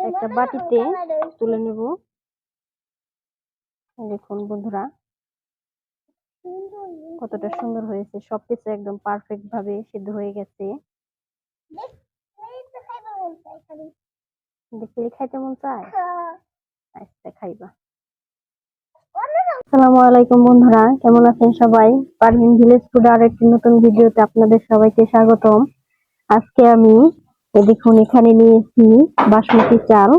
একটা বাটিতে তুলে নেব। দেখুন বন্ধুরা কতটা সুন্দর হয়েছে, সবকিছু একদম পারফেক্ট ভাবে সিদ্ধ হয়ে গেছে। দেখলে খাইতে মন চায়? আচ্ছা খাইবা। আসসালামু আলাইকুম বন্ধুরা, কেমন আছেন সবাই? পারভিন ভিলেজ ফুড আর একটি নতুন ভিডিওতে আপনাদের সবাইকে স্বাগতম। আজকে আমি দেখুন এখানে নিয়েছি বাসমতি চাল।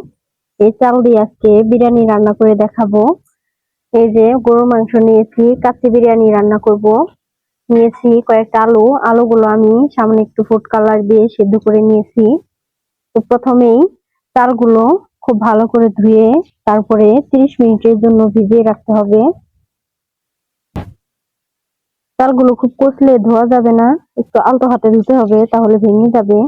এই চাল দিয়ে আজকে বিরিয়ানি রান্না করে দেখাবো। এই যে গরুর মাংস নিয়েছি, কাচ্চি বিরিয়ানি রান্না করব। নিয়েছি কয়েকটা আলুগুলো আমি সামনে একটু ফুড কালার দিয়ে সেদ্ধ করে নিয়েছি। তো প্রথমেই চালগুলো খুব ভালো করে ধুয়ে তারপরে 30 মিনিটের জন্য ভিজিয়ে রাখতে হবে। চালগুলো খুব কষলে ধোয়া যাবে না, একটু আলতো হাতে ধুতে হবে, তাহলে ভেঙে যাবে।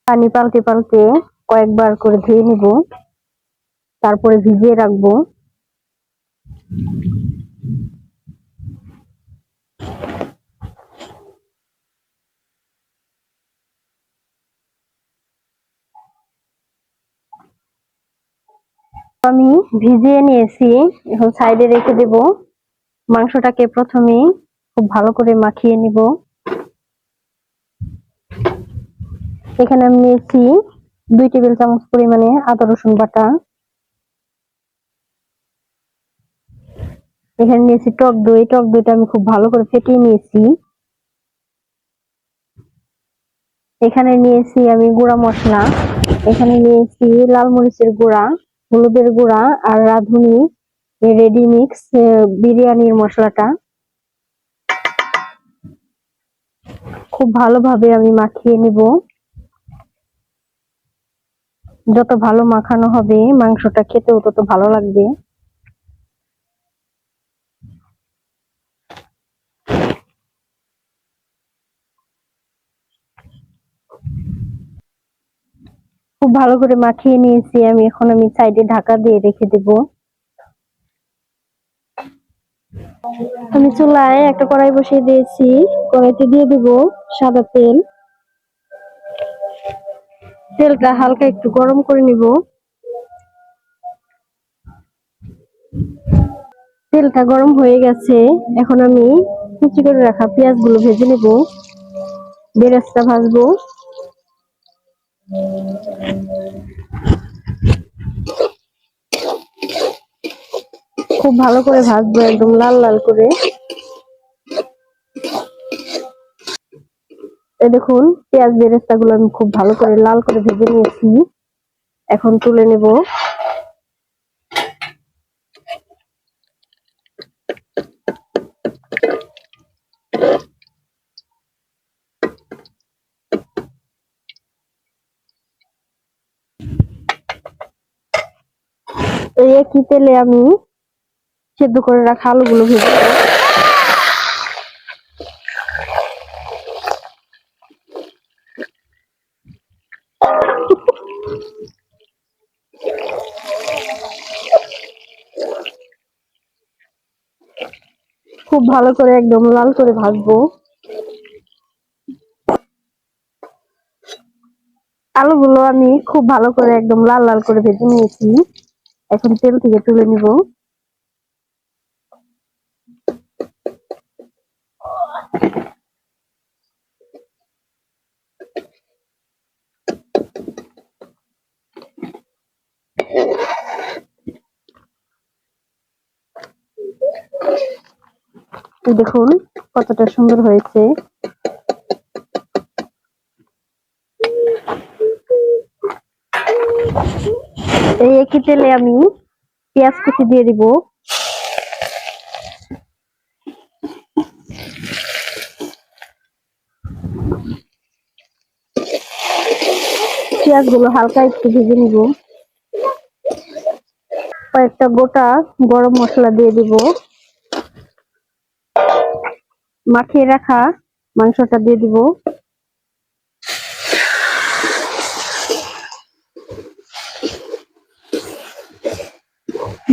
পানি পাল্টে পাল্টে কয়েকবার করে ধুয়ে নিব, তারপরে ভিজিয়ে রাখবো। আমি ভিজিয়ে নিয়েছি, এখন সাইডে রেখে দেব। মাংসটাকে প্রথমেই খুব ভালো করে মাখিয়ে নিব। এখানে আমি নিয়েছি 2 টেবিল চামচ পরিমাণে আদা রসুন বাটা। এখানে নিয়েছি টক দই, টক দইটা আমি খুব ভালো করে ফেটিয়ে নিয়েছি। এখানে নিয়েছি আমি গুঁড়া মশলা, এখানে নিয়েছি লাল মরিচের গুঁড়া, হলুদের গুঁড়া আর রাঁধুনি রেডি মিক্স বিরিয়ানির মশলাটা। খুব ভালোভাবে আমি মাখিয়ে নিব। যত ভালো মাখানো হবে মাংসটা খেতেও তত ভালো লাগবে। খুব ভালো করে মাখিয়ে নিয়েছি আমি, এখন আমি সাইডে ঢাকা দিয়ে রেখে দেব। আমি চুলায় একটা কড়াই বসিয়ে দিয়েছি, কড়াইতে দিয়ে দেব সাদা তেল। তেলটা হালকা একটু গরম করে নিব। তেলটা গরম হয়ে গেছে, এখন আমি কুচি করে রাখা পেঁয়াজগুলো ভেজে নেব, বেরেস্তা ভাজবো। খুব ভালো করে ভাজবো, একদম লাল লাল করে। দেখুন পেঁয়াজ বেরেস্তা গুলো আমি খুব ভালো করে লাল করে ভেজে নিয়েছি, এখন তুলে নেব। এই একই তেলে আমি সেদ্ধ করে রাখা আলুগুলো ভেজে নেব। খুব ভালো করে একদম লাল করে ভাজবো। আলুগুলো আমি খুব ভালো করে একদম লাল লাল করে ভেজে নিয়েছি, এখন তেল থেকে তুলে নিব। দেখুন কতটা সুন্দর হয়েছে। এই একই তেলে আমি পেঁয়াজ কুচি দিয়ে দিব। পেঁয়াজগুলো হালকা একটু ভেজে নিব। কয়েকটা গোটা গরম মশলা দিয়ে দিব। মাখিয়ে রাখা মাংসটা দিয়ে দিব।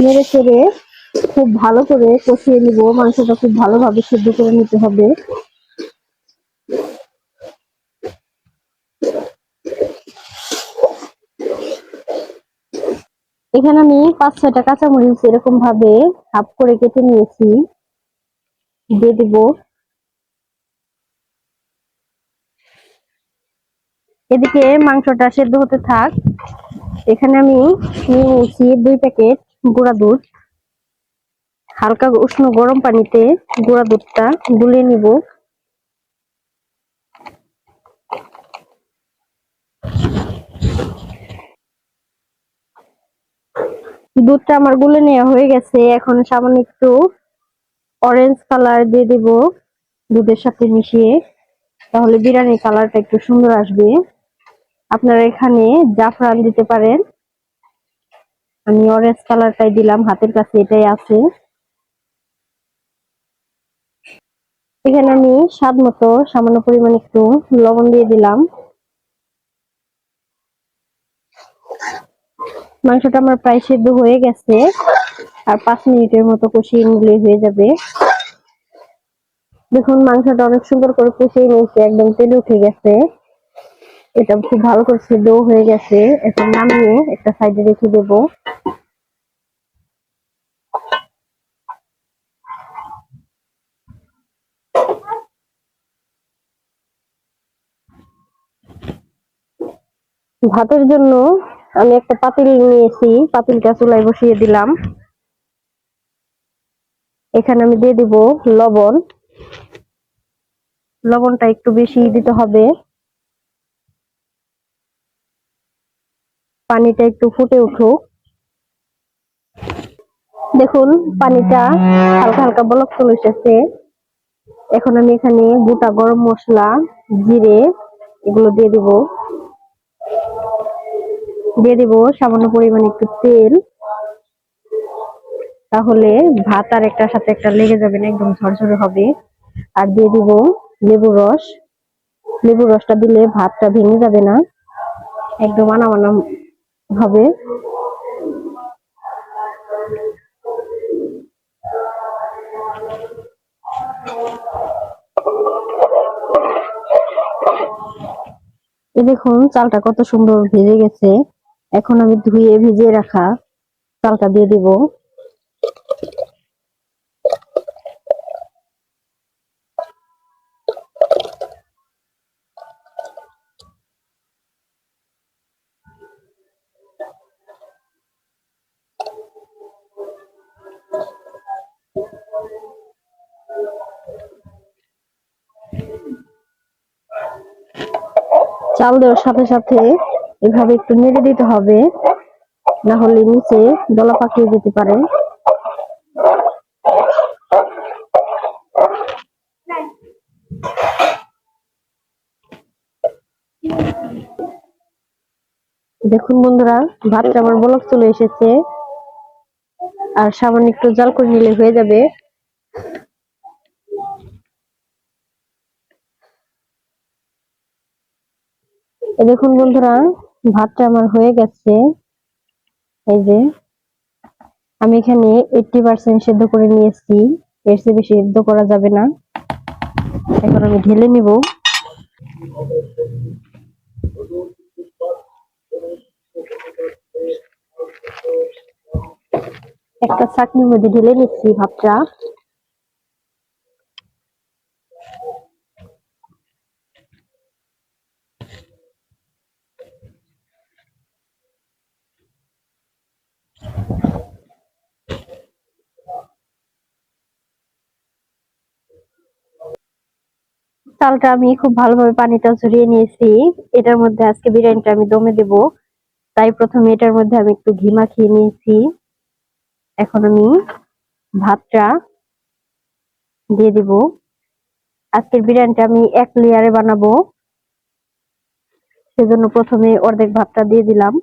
নেড়ে চেড়ে খুব ভালো করে কষিয়ে নিব, মাংসটা খুব ভালোভাবে সিদ্ধ করে নিতে হবে। এখানে আমি 5-6টা কাঁচামরিচ এরকম ভাবে হাফ করে কেটে নিয়েছি, দিয়ে দিব। এদিকে মাংসটা সেদ্ধ হতে থাক। এখানে আমি নিয়ে নিয়েছি 2 প্যাকেট গুঁড়া দুধ। হালকা উষ্ণ গরম পানিতে গুঁড়া দুধটা গুলিয়ে নিব। দুধটা আমার গুলে নেওয়া হয়ে গেছে। এখন সামান্য একটু অরেঞ্জ কালার দিয়ে দিব দুধের সাথে মিশিয়ে, তাহলে বিরিয়ানির কালারটা একটু সুন্দর আসবে। আপনারা এখানে জাফরান দিতে পারেন, আমি অরেঞ্জ কালারটাই দিলাম, হাতের কাছে এটাই আছে। এখানে আমি স্বাদ মতো সামান্য পরিমাণ একটু লবণ দিয়ে দিলাম। মাংসটা আমার প্রায় সেদ্ধ হয়ে গেছে, আর 5 মিনিটের মতো কষিয়ে নিলে হয়ে যাবে। দেখুন মাংসটা অনেক সুন্দর করে কষিয়ে নিয়েছে, একদম তেলে উঠে গেছে। এটা খুব ভালো করে সেদ্ধ হয়ে গেছে। এখন নামিয়ে একটা সাইডে রেখে দেব। ভাতের জন্য আমি একটা পাতিল নিয়েছি, পাতিলটা চুলায় বসিয়ে দিলাম। এখানে আমি দিয়ে দিব লবণ। লবণটা একটু বেশি দিতে হবে। পানিটা একটু ফুটে উঠুক। দেখুন পানিটা হালকা হালকা বলক চলে এসেছে। এখন আমি এখানে গোটা গরম মশলা, জিরে এগুলো দিয়ে দিব। দিয়ে দিব সামান্য পরিমাণে একটু তেল, তাহলে ভাত আর একটার সাথে একটা লেগে যাবে না, একদম ঝরঝরে হবে। আর দিয়ে দিব লেবুর রস। লেবুর রসটা দিলে ভাতটা ভেঙে যাবে না, একদম আনা আনা হবে। এই দেখুন চালটা কত সুন্দর ভেজে গেছে। এখন আমি ধুয়ে ভিজিয়ে রাখা চালটা দিয়ে দিব। চাল দেওয়ার সাথে সাথে এভাবে একটু নেড়ে দিতে হবে, না হলে নিচে দলা পাকিয়ে যেতে পারে। দেখুন বন্ধুরা, ভাতটা আমার বলক চলে এসেছে, আর সামান্য একটু জাল করে নিলে হয়ে যাবে। দেখুন বন্ধুরা, ভাতটা আমার হয়ে গেছে। এই যে আমি এখানে 80% সেদ্ধ করে নিয়েছি, এর চেয়ে বেশি সেদ্ধ করা যাবে না। এখন আমি ঢেলে নিব। একটা চাটনির মধ্যে ঢেলে নিচ্ছি ভাতটা। চালটা আমি খুব ভালোভাবে পানিটা ঝরিয়ে নিয়েছি। এটার মধ্যে আজকে বিরিয়ানিটা আমি দমে দেব, তাই প্রথমে এটার মধ্যে আমি একটু ঘি মাখিয়ে নিয়েছি। এখন আমি ভাতটা দিয়ে দিব। আজকের বিরিয়ানিটা আমি 1 লেয়ারে বানাবো, সেজন্য প্রথমে অর্ধেক ভাতটা দিয়ে দিলাম।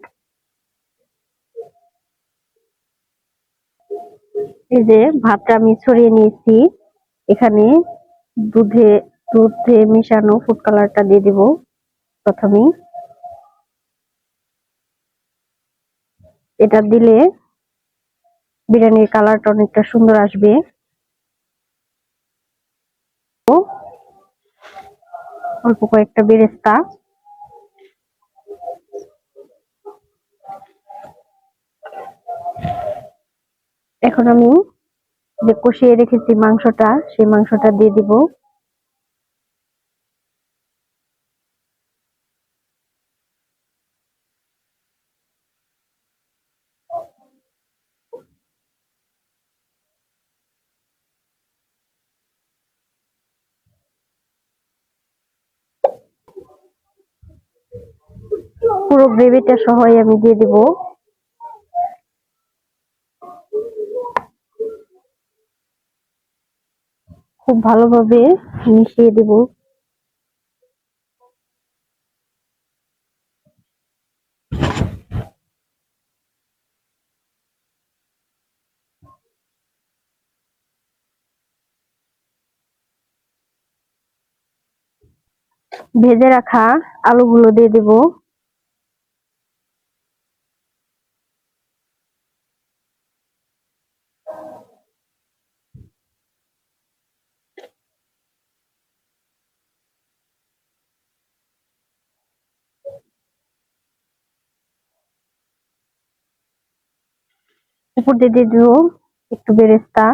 এই যে ভাতটা আমি ছড়িয়ে নিয়েছি। এখানে দুধে দুধে মেশানো ফুড কালারটা দিয়ে দিব প্রথমেই। এটা দিলে বিরিয়ানির কালারটা অনেকটা সুন্দর আসবে। অল্প কয়েকটা বেরেস্তা, এখন আমি যে কষিয়ে রেখেছি মাংসটা, সেই মাংসটা দিয়ে দিব। পুরো গ্রেভিটা সহই আমি দিয়ে দিব। খুব ভালোভাবে মিশিয়ে দেব। ভেজে রাখা আলুগুলো দিয়ে দেব। উপর দিয়ে দিয়ে দেব একটু বেরেস্তা।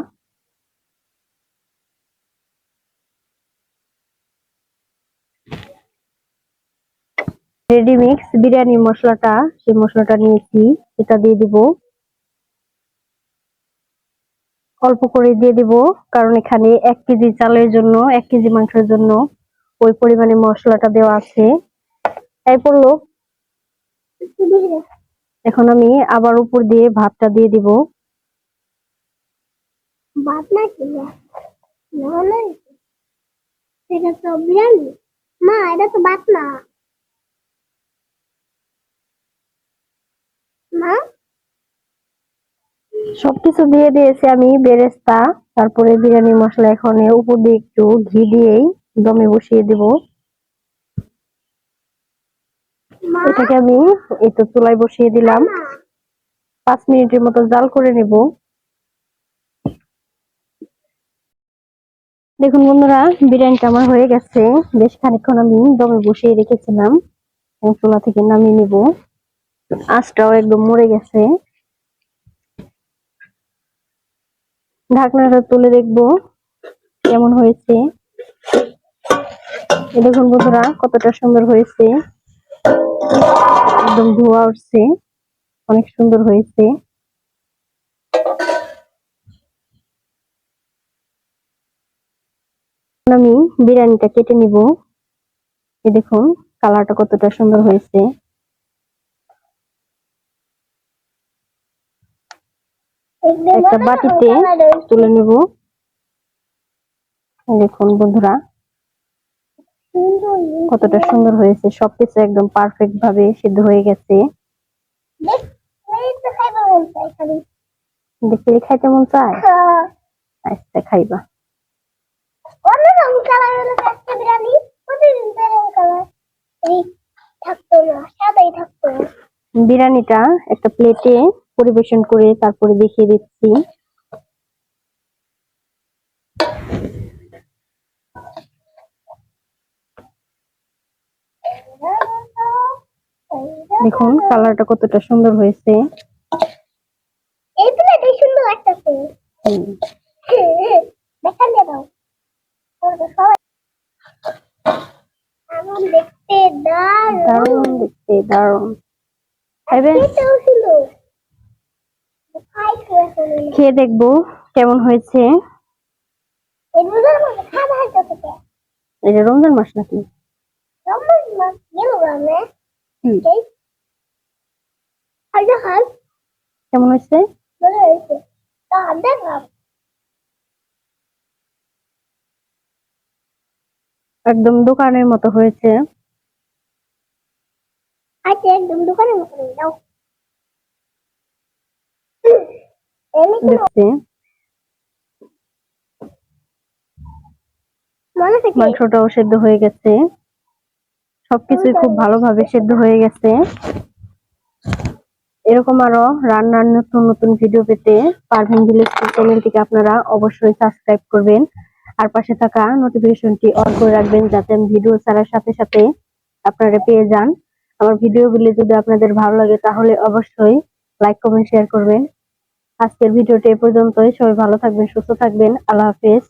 রেডি মিক্স বিরিয়ানি মশলাটা, সেই মশলাটা নিয়েছি, সেটা দিয়ে দিব। অল্প করে দিয়ে দিব, কারণ এখানে 1 কেজি চালের জন্য, 1 কেজি মাংসের জন্য ওই পরিমাণে মশলাটা দেওয়া আছে। তাই পড়লো। এখন আমি আবার উপর দিয়ে ভাতটা দিয়ে দিব। ভাত না কি না, এটা তো বিরিয়ানি মা, এটা তো ভাত না মা। সবকিছু দিয়ে দিয়েছি আমি, বেরেস্তা, তারপরে বিরিয়ানি মশলা। এখন এর উপর দিয়ে একটু ঘি দিয়েই দমে বসিয়ে দেব। এটাকে আমি এই তো চুলায় বসিয়ে দিলাম। 5 মিনিটের মতো জাল করে নেব। দেখুন বন্ধুরা, বিরিয়ানিটা আমার হয়ে গেছে। বেশ খানিকক্ষণ আমি দমে বসিয়ে রেখেছিলাম, চুলা থেকে নামিয়ে নেব। আঁচটাও একদম মরে গেছে। ঢাকনাটা তুলে দেখবো কেমন হয়েছে। দেখুন বন্ধুরা, কতটা সুন্দর হয়েছে, একদম ধোয়া উঠছে, অনেক সুন্দর হয়েছে। আমি বিরিয়ানিটা কেটে নিব। এই দেখুন কালারটা কতটা সুন্দর হয়েছে। একটা বাটিতে তুলে নিব। দেখুন বন্ধুরা, কতটা সুন্দর হয়েছে, সবকিছু একদম পারফেক্ট ভাবে সিদ্ধ হয়ে গেছে। দেখতে খাইতে মন চায়, আচ্ছা খাইবা। বিরিয়ানিটা একটা প্লেটে পরিবেশন করে তারপরে দেখিয়ে দিচ্ছি। দেখুন কালারটা কতটা সুন্দর হয়েছে। এই প্লেটে সুন্দর লাগতেছে। দেখা দাও। দেখতে দারুণ, দেখতে দারুণ। খেয়ে দেখবো কেমন হয়েছে। এটা রমজান মাস নাকি? কেমন হয়েছে? একদম দোকানের মতো হয়েছে। একদম দোকানের মতো দাও। দেখছি মাংসটাও সেদ্ধ হয়ে গেছে, সবকিছুই খুব ভালোভাবে সেদ্ধ হয়ে গেছে। এরকম আরো রান্নার নতুন নতুন ভিডিও পেতে পারভিন ভিলেজ ফুড চ্যানেলটিকে আপনারা অবশ্যই সাবস্ক্রাইব করবেন আর পাশে থাকা নোটিফিকেশনটি অন করে রাখবেন যাতে আমি ভিডিও ছাড়ার সাথে সাথে আপনারা পেয়ে যান। আমার ভিডিওগুলি যদি আপনাদের ভালো লাগে তাহলে অবশ্যই লাইক কমেন্ট শেয়ার করবেন। আজকের ভিডিওটি এ পর্যন্তই। সবাই ভালো থাকবেন, সুস্থ থাকবেন। আল্লাহ হাফেজ।